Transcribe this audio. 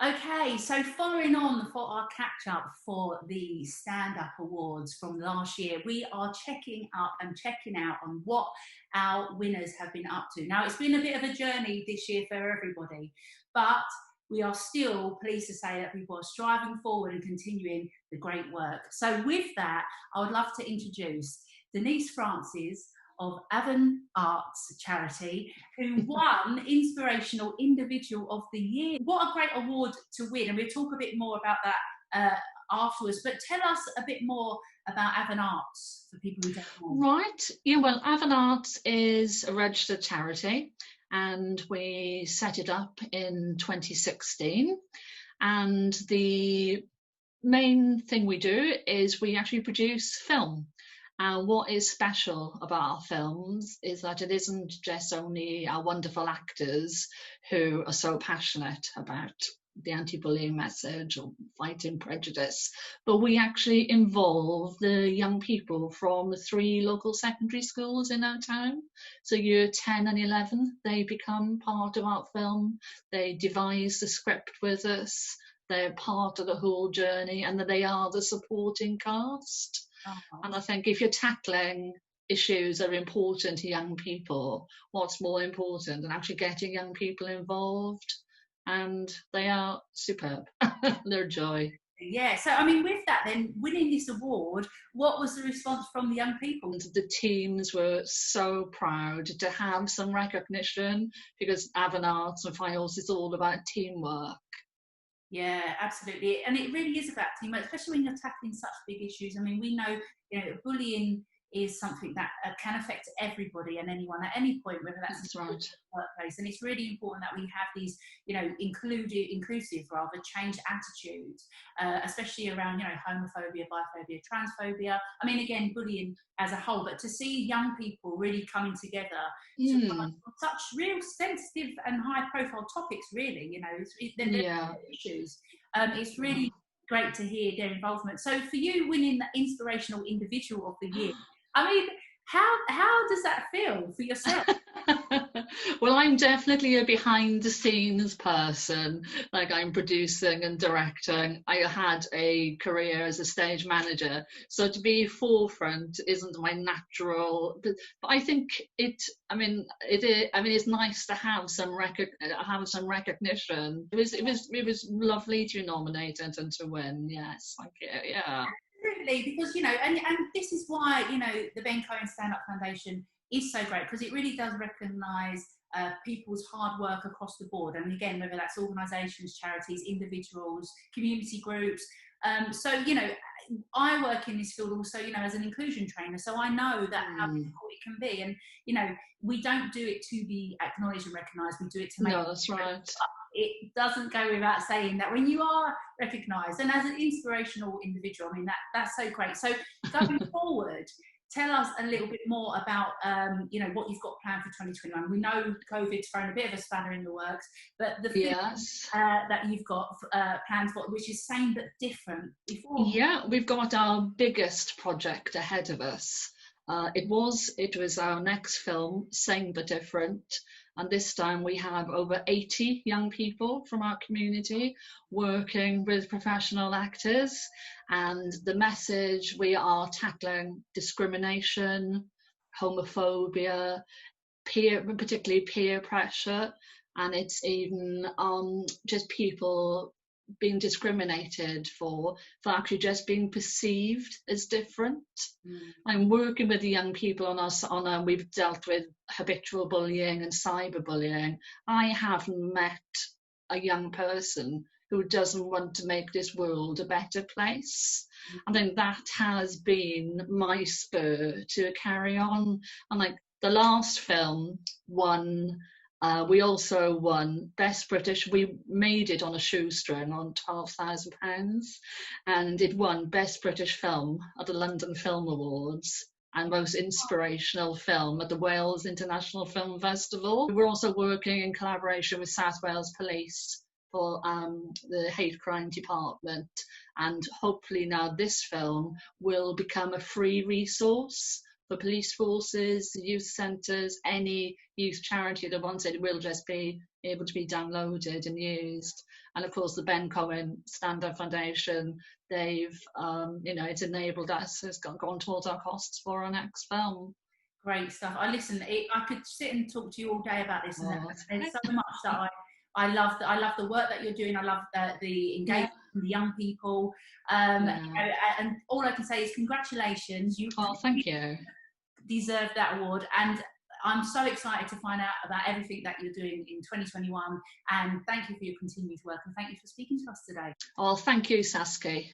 Okay, so following on for our catch up for the Stand Up Awards from last year, we are checking up and checking out on what our winners have been up to. Now, it's been a bit of a journey this year for everybody, but we are still pleased to say that people are striving forward and continuing the great work. So, with that, I would love to introduce Denise Francis of Afan Arts Charity, who won Inspirational Individual of the Year. What a great award to win, and we'll talk a bit more about that afterwards. But tell us a bit more about Afan Arts for people who don't know. Right. Yeah, well, Afan Arts is a registered charity and we set it up in 2016. And the main thing we do is we actually produce film. And what is special about our films is that it isn't just only our wonderful actors who are so passionate about the anti-bullying message or fighting prejudice, but we actually involve the young people from the 3 local secondary schools in our town. So year 10 and 11, they become part of our film. They devise the script with us. They're part of the whole journey, and that they are the supporting cast. Oh. And I think if you're tackling issues that are important to young people, what's more important than actually getting young people involved? And they are superb. They're joy. Yeah, so I mean, with that, then winning this award, what was the response from the young people? And the teams were so proud to have some recognition, because Afan Arts and Finals is all about teamwork. Yeah, absolutely. And it really is about teamwork, especially when you're tackling such big issues. I mean, we know, bullying is something that can affect everybody and anyone at any point, whether that's right. in the workplace. And it's really important that we have these, inclusive rather changed attitudes, especially around, homophobia, biphobia, transphobia. I mean, again, bullying as a whole, but to see young people really coming together to fight on such real sensitive and high profile topics, really, they're issues. It's really great to hear their involvement. So for you winning the Inspirational Individual of the Year, I mean, how does that feel for yourself? Well, I'm definitely a behind the scenes person. Like, I'm producing and directing. I had a career as a stage manager, so to be forefront isn't my natural. But I think it's nice to have some recognition. It was lovely to be nominated and to win. Yes, thank you. Yeah. Absolutely, because and this is why the Cohen Stand Up Foundation is so great, because it really does recognise people's hard work across the board, and again, whether that's organisations, charities, individuals, community groups. So I work in this field also, as an inclusion trainer, so I know that how difficult it can be, and we don't do it to be acknowledged and recognised. We do it to make. No, that's right. It doesn't go without saying that when you are recognised and as an inspirational individual, I mean, that's so great. So going forward, tell us a little bit more about what you've got planned for 2021. We know COVID's thrown a bit of a spanner in the works, but the film that you've got planned for, which is same but different before. Yeah, we've got our biggest project ahead of us. It was our next film, Same But Different, and this time we have over 80 young people from our community working with professional actors, and the message: we are tackling discrimination, homophobia, particularly peer pressure, and it's even just people being discriminated for actually just being perceived as different. I'm working with the young people on we've dealt with habitual bullying and cyberbullying. I haven't met a young person who doesn't want to make this world a better place. I think that has been my spur to carry on. And like the last film won. We also won Best British. We made it on a shoestring on £12,000, and it won Best British Film at the London Film Awards and Most Inspirational Film at the Wales International Film Festival. We're also working in collaboration with South Wales Police for the Hate Crime Department, and hopefully now this film will become a free resource for police forces, youth centres, any youth charity that wants it will just be able to be downloaded and used. And of course, the Ben Cohen Stand Up Foundation, they've, it's enabled us, it's gone towards our costs for our next film. Great stuff. I could sit and talk to you all day about this. And there's so much that I love. I love the work that you're doing. I love the engagement with the young people. And all I can say is congratulations. Thank you. Deserve that award. And I'm so excited to find out about everything that you're doing in 2021. And thank you for your continued work. And thank you for speaking to us today. Thank you, Saski.